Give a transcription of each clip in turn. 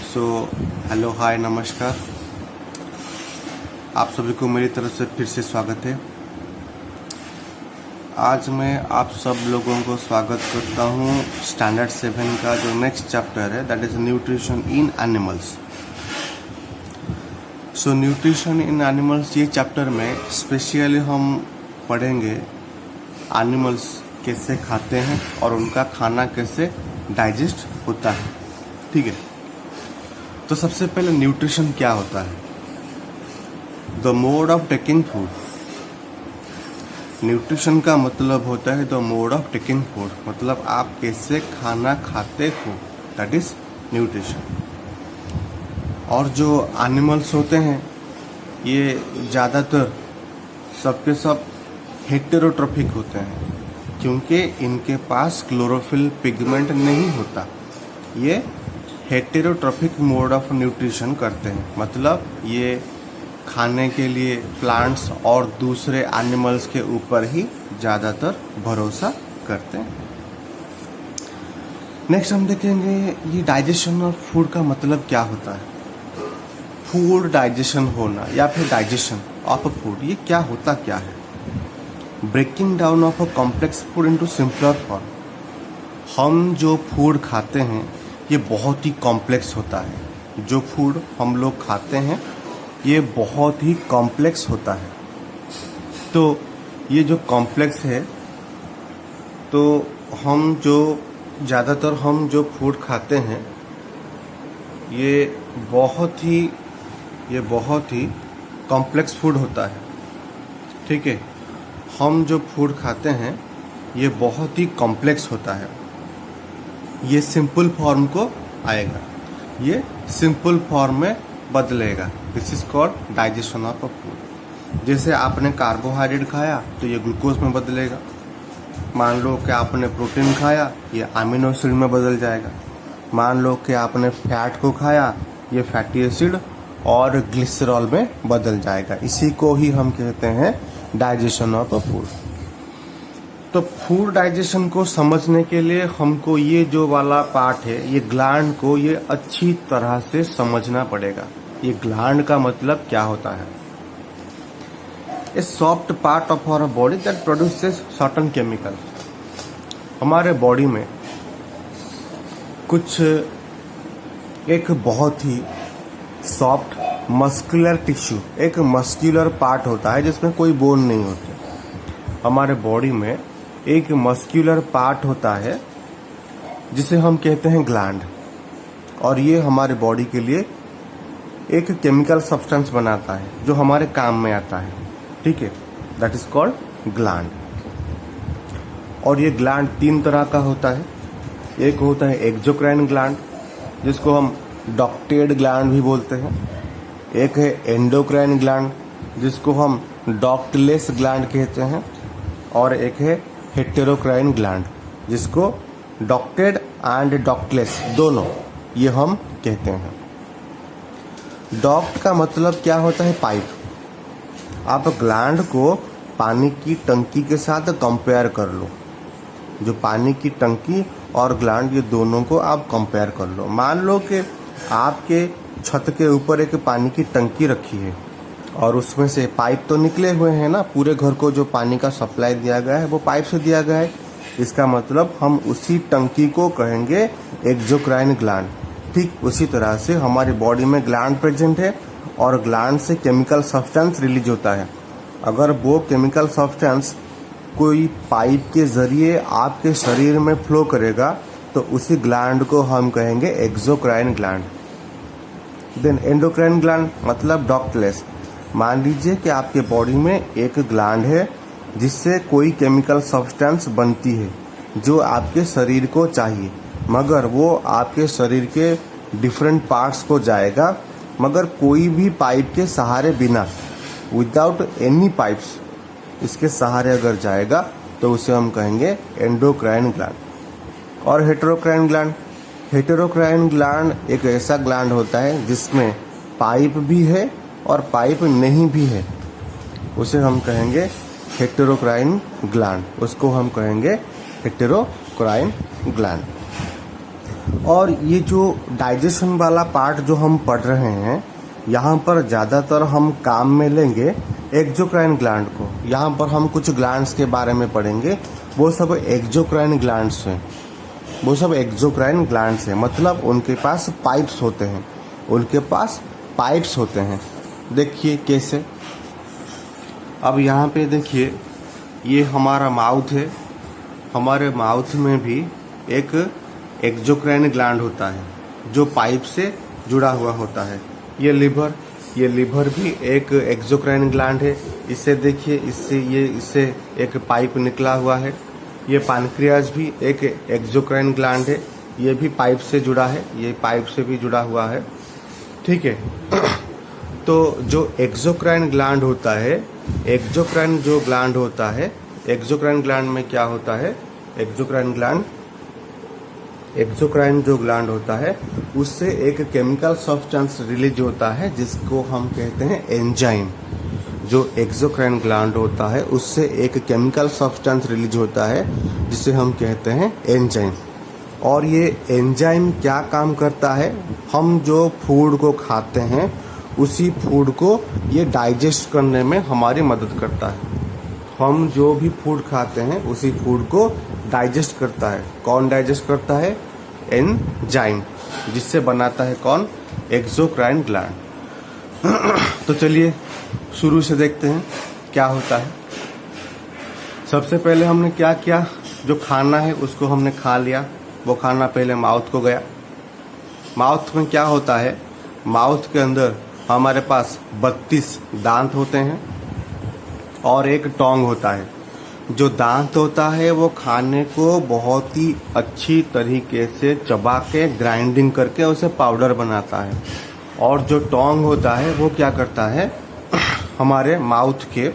So hello hi नमस्कार, आप सभी को मेरी तरफ से फिर से स्वागत है। आज मैं आप सब लोगों को स्वागत करता हूँ स्टैंडर्ड 7 का जो नेक्स्ट चैप्टर है, that is nutrition in animals. So nutrition in animals, ये चैप्टर में स्पेशली हम पढ़ेंगे एनिमल्स कैसे खाते हैं और उनका खाना कैसे डाइजेस्ट होता है। ठीक है, तो सबसे पहले न्यूट्रिशन क्या होता है? The mode of taking food. Nutrition का मतलब होता है the mode of taking food, मतलब आप कैसे खाना खाते हो, दैट इज न्यूट्रिशन। और जो एनिमल्स होते हैं ये ज़्यादातर सबके सब हेटेरोट्रॉफिक होते हैं, क्योंकि इनके पास क्लोरोफिल पिगमेंट नहीं होता। ये हेटेरोट्रॉफिक मोड ऑफ न्यूट्रिशन करते हैं, मतलब ये खाने के लिए प्लांट्स और दूसरे एनिमल्स के ऊपर ही ज़्यादातर भरोसा करते हैं। नेक्स्ट हम देखेंगे ये डाइजेशन ऑफ फूड का मतलब क्या होता है। फूड डाइजेशन होना या फिर डाइजेशन ऑफ अ फूड, ये क्या होता क्या है? Breaking down of a complex food into simpler form. हम जो फूड खाते हैं ये बहुत ही कॉम्प्लेक्स होता है। जो फूड हम लोग खाते हैं ये बहुत ही कॉम्प्लेक्स होता है। तो ये जो कॉम्प्लेक्स है, तो ज़्यादातर हम जो फूड खाते हैं ये बहुत ही कॉम्प्लेक्स फूड होता है। ठीक है, हम जो फूड खाते हैं ये बहुत ही कॉम्प्लेक्स होता है। ये सिंपल फॉर्म को आएगा, ये सिंपल फॉर्म में बदलेगा। This is called digestion of a food. जैसे आपने कार्बोहाइड्रेट खाया तो ये ग्लूकोज में बदलेगा। मान लो कि आपने प्रोटीन खाया, ये अमीनो एसिड में बदल जाएगा। मान लो कि आपने फैट को खाया, ये फैटी एसिड और ग्लिसरॉल में बदल जाएगा। इसी को ही हम कहते हैं डाइजेशन ऑफ अ फूड। तो फूड डाइजेशन को समझने के लिए हमको ये जो वाला पार्ट है, ये ग्लैंड को ये अच्छी तरह से समझना पड़ेगा। ये ग्लैंड का मतलब क्या होता है? A soft part of our body that produces certain chemicals. हमारे बॉडी में कुछ एक बहुत ही सॉफ्ट मस्कुलर टिश्यू, एक मस्कुलर पार्ट होता है जिसमें कोई बोन नहीं होते। हमारे बॉडी में एक मस्कुलर पार्ट होता है जिसे हम कहते हैं ग्लैंड, और ये हमारे बॉडी के लिए एक केमिकल सब्सटेंस बनाता है जो हमारे काम में आता है। ठीक है, दैट इज कॉल्ड ग्लैंड। और ये ग्लैंड 3 तरह का होता है। एक होता है एक्सोक्राइन ग्लैंड, जिसको हम डक्टेड ग्लैंड भी बोलते हैं। एक है एंडोक्राइन ग्लैंड, जिसको हम डक्टलेस ग्लैंड कहते हैं। और एक है हेटेरोक्राइन ग्लैंड, जिसको डक्टेड एंड डक्टलेस दोनों ये हम कहते हैं। डक्ट का मतलब क्या होता है? पाइप। आप ग्लैंड को पानी की टंकी के साथ कंपेयर कर लो। जो पानी की टंकी और ग्लैंड, ये दोनों को आप कंपेयर कर लो। मान लो कि आपके छत के ऊपर एक पानी की टंकी रखी है और उसमें से पाइप तो निकले हुए हैं ना, पूरे घर को जो पानी का सप्लाई दिया गया है वो पाइप से दिया गया है। इसका मतलब हम उसी टंकी को कहेंगे एक्सोक्राइन ग्लैंड। ठीक उसी तरह से हमारी बॉडी में ग्लैंड प्रेजेंट है और ग्लैंड से केमिकल सब्सटेंस रिलीज होता है। अगर वो केमिकल सब्सटेंस कोई पाइप के जरिए आपके शरीर में फ्लो करेगा तो उसी ग्लैंड को हम कहेंगे exocrine gland. Then endocrine gland मतलब डक्टलेस। मान लीजिए कि आपके बॉडी में एक ग्लैंड है जिससे कोई केमिकल सब्सटेंस बनती है जो आपके शरीर को चाहिए, मगर वो आपके शरीर के डिफरेंट पार्ट्स को जाएगा, मगर कोई भी पाइप के सहारे बिना, विदाउट एनी पाइप्स, इसके सहारे अगर जाएगा तो उसे हम कहेंगे एंडोक्राइन ग्लैंड। और हेटेरोक्राइन ग्लैंड, हेटेरोक्राइन ग्लैंड एक ऐसा ग्लैंड होता है जिसमें पाइप भी है और पाइप नहीं भी है, उसे हम कहेंगे हेटेरोक्राइन ग्लैंड। उसको हम कहेंगे हेटेरोक्राइन ग्लैंड। और ये जो डाइजेशन वाला पार्ट जो हम पढ़ रहे हैं, यहाँ पर ज़्यादातर हम काम में लेंगे एक्सोक्राइन ग्लैंड को। यहाँ पर हम कुछ ग्लैंड्स के बारे में पढ़ेंगे, वो सब एक्सोक्राइन ग्लैंड्स हैं। वो सब एक्सोक्राइन ग्लैंड्स हैं, मतलब उनके पास पाइप्स होते हैं, उनके पास पाइप्स होते हैं। देखिए कैसे, अब यहाँ पे देखिए, ये हमारा माउथ है, हमारे माउथ में भी एक एक्सोक्राइन ग्लैंड होता है जो पाइप से जुड़ा हुआ होता है। ये लिवर भी एक एक्सोक्राइन ग्लैंड है। इससे देखिए, इससे एक पाइप निकला हुआ है। ये पैनक्रियाज भी एक एक्सोक्राइन ग्लैंड है, ये भी पाइप से जुड़ा है, ये पाइप से भी जुड़ा हुआ है, ठीक है। तो जो एक्सोक्राइन ग्लैंड होता है, एक्सोक्राइन जो ग्लैंड होता है, एक्सोक्राइन ग्लैंड में क्या होता है, एक्सोक्राइन जो ग्लैंड होता है उससे एक केमिकल सब्सटेंस रिलीज होता है जिसको हम कहते हैं एंजाइम। जो एक्सोक्राइन ग्लैंड होता है उससे एक केमिकल सब्सटेंस रिलीज होता है जिसे हम कहते हैं एंजाइम। और ये एंजाइम क्या काम करता है, हम जो फूड को खाते हैं उसी फूड को ये डाइजेस्ट करने में हमारी मदद करता है। हम जो भी फूड खाते हैं उसी फूड को डाइजेस्ट करता है। कौन डाइजेस्ट करता है, एंजाइम, जिससे बनाता है कौन, एक्सोक्राइन ग्लैंड। तो चलिए शुरू से देखते हैं क्या होता है। सबसे पहले हमने क्या किया, जो खाना है उसको हमने खा लिया, वो खाना पहले माउथ को गया। माउथ में क्या होता है, माउथ के अंदर हमारे पास 32 दांत होते हैं और एक टोंग होता है। जो दांत होता है वो खाने को बहुत ही अच्छी तरीके से चबा के ग्राइंडिंग करके उसे पाउडर बनाता है। और जो टोंग होता है वो क्या करता है, हमारे माउथ के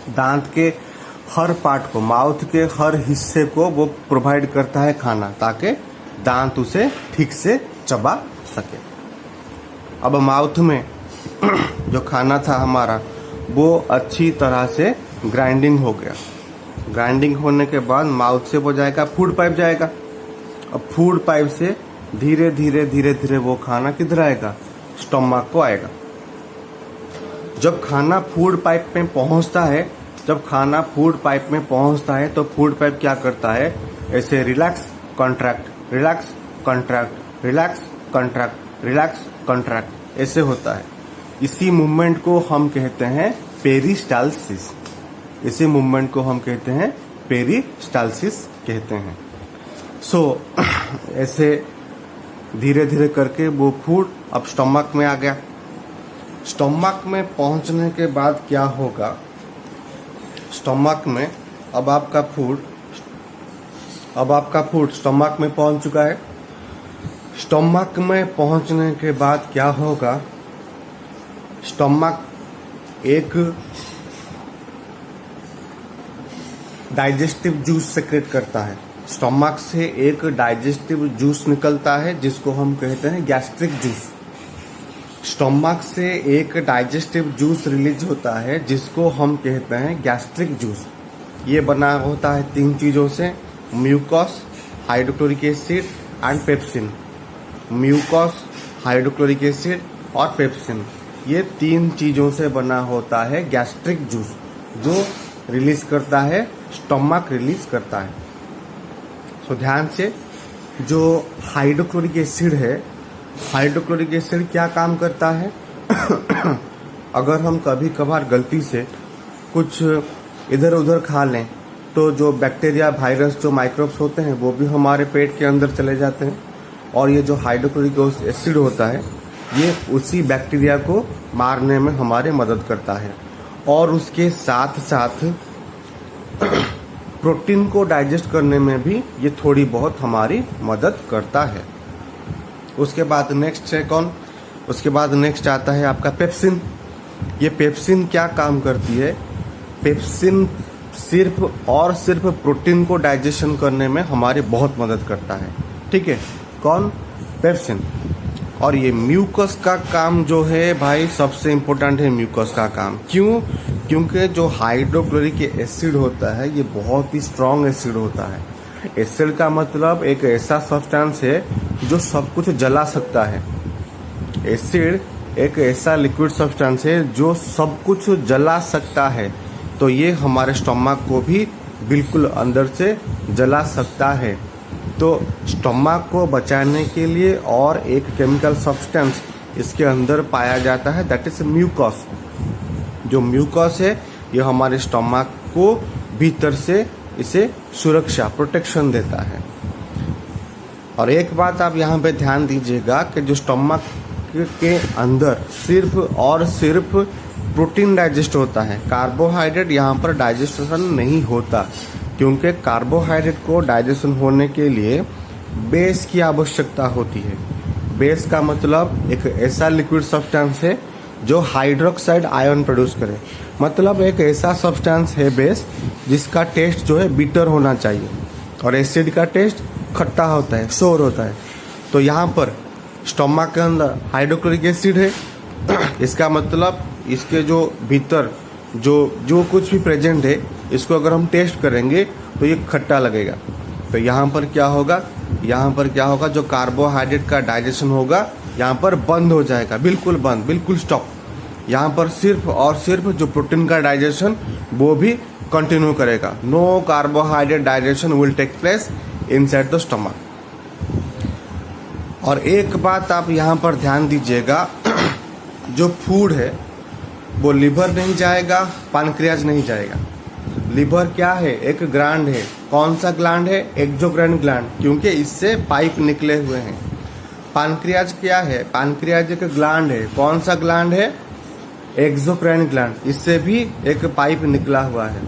दांत के हर पार्ट को, माउथ के हर हिस्से को वो प्रोवाइड करता है खाना, ताकि दांत उसे ठीक से चबा सके। अब माउथ में जो खाना था हमारा वो अच्छी तरह से ग्राइंडिंग हो गया। ग्राइंडिंग होने के बाद माउथ से वो जाएगा, फूड पाइप जाएगा। अब फूड पाइप से धीरे धीरे वो खाना किधर आएगा, स्टमक को आएगा। जब खाना फूड पाइप में पहुंचता है, तो फूड पाइप क्या करता है, ऐसे relax contract, relax contract, relax contract, relax contract, ऐसे होता है। इसी मूवमेंट को हम कहते हैं पेरिस्टाल्सिस। इसी मूवमेंट को हम कहते हैं पेरिस्टाल्सिस कहते हैं। ऐसे धीरे धीरे करके वो फूड अब स्टमक में आ गया। स्टमक में पहुंचने के बाद क्या होगा, स्टमक में अब आपका फूड स्टमक में पहुंच चुका है। स्टमक में पहुंचने के बाद क्या होगा, स्टमक एक डाइजेस्टिव जूस सेक्रेट करता है। स्टमक से एक डाइजेस्टिव जूस निकलता है जिसको हम कहते हैं गैस्ट्रिक जूस। स्टमक से एक डाइजेस्टिव जूस रिलीज होता है जिसको हम कहते हैं गैस्ट्रिक जूस। ये बना होता है 3 चीज़ों से, mucus, hydrochloric acid and pepsin. Mucus, hydrochloric acid और पेप्सिन, ये 3 चीज़ों से बना होता है गैस्ट्रिक जूस, जो रिलीज करता है, स्टमक रिलीज करता है। ध्यान से, जो हाइड्रोक्लोरिक एसिड है, हाइड्रोक्लोरिक एसिड क्या काम करता है अगर हम कभी कभार गलती से कुछ इधर उधर खा लें तो जो बैक्टीरिया, वायरस, जो माइक्रोब्स होते हैं वो भी हमारे पेट के अंदर चले जाते हैं। और ये जो हाइड्रोक्लोरिक एसिड होता है ये उसी बैक्टीरिया को मारने में हमारे मदद करता है। और उसके साथ साथ प्रोटीन को डाइजेस्ट करने में भी ये थोड़ी बहुत हमारी मदद करता है। उसके बाद नेक्स्ट है कौन, उसके बाद नेक्स्ट आता है आपका पेप्सिन। ये पेप्सिन क्या काम करती है, पेप्सिन सिर्फ और सिर्फ प्रोटीन को डाइजेशन करने में हमारी बहुत मदद करता है, ठीक है। कौन, पेप्सिन। और ये म्यूकस का काम जो है भाई सबसे इम्पोर्टेंट है, म्यूकस का काम। क्यों, क्योंकि जो हाइड्रोक्लोरिक एसिड होता है ये बहुत ही स्ट्रॉन्ग एसिड होता है। एसिड का मतलब एक ऐसा सब्सटेंस है जो सब कुछ जला सकता है। एसिड एक ऐसा लिक्विड सब्सटेंस है जो सब कुछ जला सकता है, तो ये हमारे स्टमक को भी बिल्कुल अंदर से जला सकता है। तो स्टमक को बचाने के लिए और एक केमिकल सब्सटेंस इसके अंदर पाया जाता है, दैट इज म्यूकस। जो म्यूकस है ये हमारे स्टमक को भीतर से इसे सुरक्षा प्रोटेक्शन देता है। और एक बात आप यहाँ पे ध्यान दीजिएगा कि जो स्टमक के अंदर सिर्फ और सिर्फ प्रोटीन डाइजेस्ट होता है, कार्बोहाइड्रेट यहाँ पर डाइजेशन नहीं होता, क्योंकि कार्बोहाइड्रेट को डाइजेशन होने के लिए बेस की आवश्यकता होती है। बेस का मतलब एक ऐसा लिक्विड सब्सटेंस है जो हाइड्रोक्साइड आयन प्रोड्यूस करे, मतलब एक ऐसा सब्सटेंस है बेस जिसका टेस्ट जो है बिटर होना चाहिए और एसिड का टेस्ट खट्टा होता है, सोर होता है। तो यहाँ पर स्टमक के अंदर हाइड्रोक्लोरिक एसिड है, इसका मतलब इसके जो भीतर जो कुछ भी प्रेजेंट है इसको अगर हम टेस्ट करेंगे तो ये खट्टा लगेगा। तो यहाँ पर क्या होगा, जो कार्बोहाइड्रेट का डाइजेशन होगा यहाँ पर बंद हो जाएगा, बिल्कुल बंद, बिल्कुल स्टॉप। यहाँ पर सिर्फ और सिर्फ जो प्रोटीन का डाइजेशन वो भी कंटिन्यू करेगा। No carbohydrate digestion will take place inside the stomach. और एक बात आप यहाँ पर ध्यान दीजिएगा, जो फूड है वो लिवर नहीं जाएगा, पैनक्रियाज नहीं जाएगा। लिवर क्या है, एक ग्लैंड है। कौन सा ग्लैंड है, एक्सोक्राइन ग्लैंड, क्योंकि इससे पाइप निकले हुए हैं। पैनक्रियाज क्या है, पैनक्रियाज एक ग्लैंड है। कौन सा ग्लैंड है, एक्सोक्राइन ग्लैंड, इससे भी एक पाइप निकला हुआ है।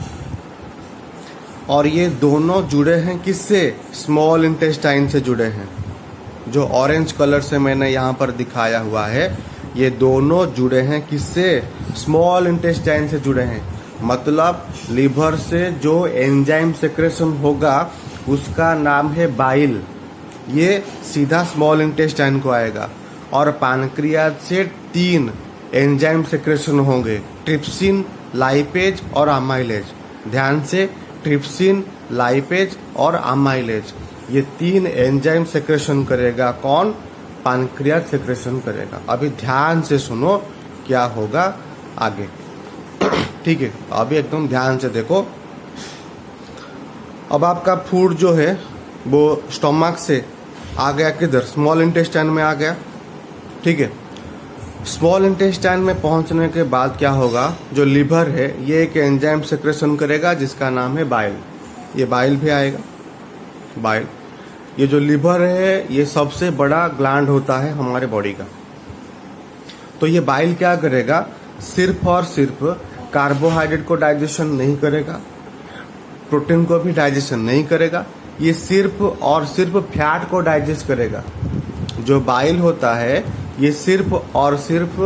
और ये दोनों जुड़े हैं किससे, स्मॉल इंटेस्टाइन से जुड़े हैं। जो ऑरेंज कलर से मैंने यहाँ पर दिखाया हुआ है, ये दोनों जुड़े हैं किससे, स्मॉल इंटेस्टाइन से जुड़े हैं। मतलब लिवर से जो एंजाइम सेक्रेशन होगा उसका नाम है बाइल, ये सीधा स्मॉल इंटेस्टाइन को आएगा। और पैनक्रियाज से 3 एंजाइम सेक्रेशन होंगे, ट्रिप्सिन, लाइपेज और अमाइलेज। ध्यान से, ट्रिप्सिन, लाइपेज और अमाइलेज, ये 3 एंजाइम सेक्रेशन करेगा। कौन, पैनक्रियाज सेक्रेशन करेगा। अभी ध्यान से सुनो क्या होगा आगे, ठीक है। अभी एकदम ध्यान से देखो। अब आपका फूड जो है वो स्टमक से आ गया किधर, स्मॉल इंटेस्टाइन में आ गया, ठीक है। स्मॉल इंटेस्टाइन में पहुंचने के बाद क्या होगा, जो लिवर है ये एक एंजाइम सेक्रेशन करेगा जिसका नाम है बाइल। ये बाइल भी आएगा, बाइल। ये जो लिवर है ये सबसे बड़ा ग्लैंड होता है हमारे बॉडी का। तो ये बाइल क्या करेगा, सिर्फ और सिर्फ कार्बोहाइड्रेट को डाइजेशन नहीं करेगा, प्रोटीन को भी डाइजेशन नहीं करेगा, ये सिर्फ और सिर्फ फैट को डाइजेस्ट करेगा। जो बाइल होता है ये सिर्फ और सिर्फ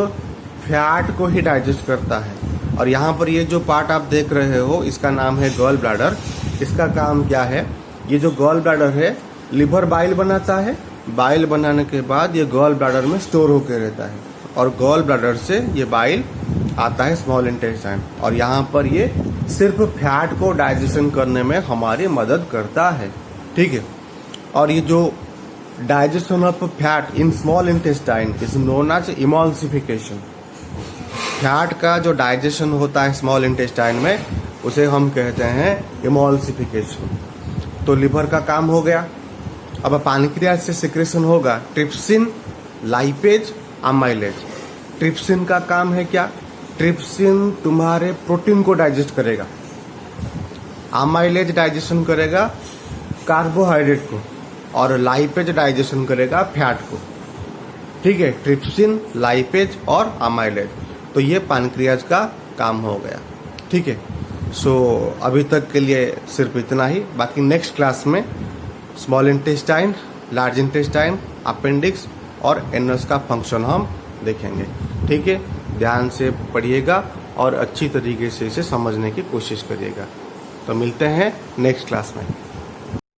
फैट को ही डाइजेस्ट करता है। और यहाँ पर ये जो पार्ट आप देख रहे हो इसका नाम है गॉल ब्लैडर। इसका काम क्या है, ये जो गॉल ब्लैडर है, लिवर बाइल बनाता है, बाइल बनाने के बाद ये गॉल ब्लैडर में स्टोर होकर रहता है और गॉल ब्लैडर से ये बाइल आता है स्मॉल इंटेस्टाइन। और यहाँ पर ये सिर्फ फैट को डाइजेशन करने में हमारी मदद करता है, ठीक है। और ये जो digestion of fat in small intestine is known as emulsification. Fat का जो डाइजेशन होता है स्मॉल इंटेस्टाइन में उसे हम कहते हैं इमल्सिफिकेशन। तो लिवर का काम हो गया। अब पैनक्रियाज से सिक्रेशन होगा ट्रिप्सिन, लाइपेज, अमाइलेज। ट्रिप्सिन का काम है क्या, ट्रिप्सिन तुम्हारे प्रोटीन को डाइजेस्ट करेगा, अमाइलेज डाइजेशन करेगा कार्बोहाइड्रेट को और लाइपेज डाइजेशन करेगा फैट को, ठीक है। ट्रिप्सिन, लाइपेज और अमाइलेज, तो ये पैनक्रियाज का काम हो गया, ठीक है। सो अभी तक के लिए सिर्फ इतना ही। बाकी नेक्स्ट क्लास में small intestine, large intestine, appendix और एनस का फंक्शन हम देखेंगे, ठीक है। ध्यान से पढ़िएगा और अच्छी तरीके से इसे समझने की कोशिश करिएगा। तो मिलते हैं नेक्स्ट क्लास में।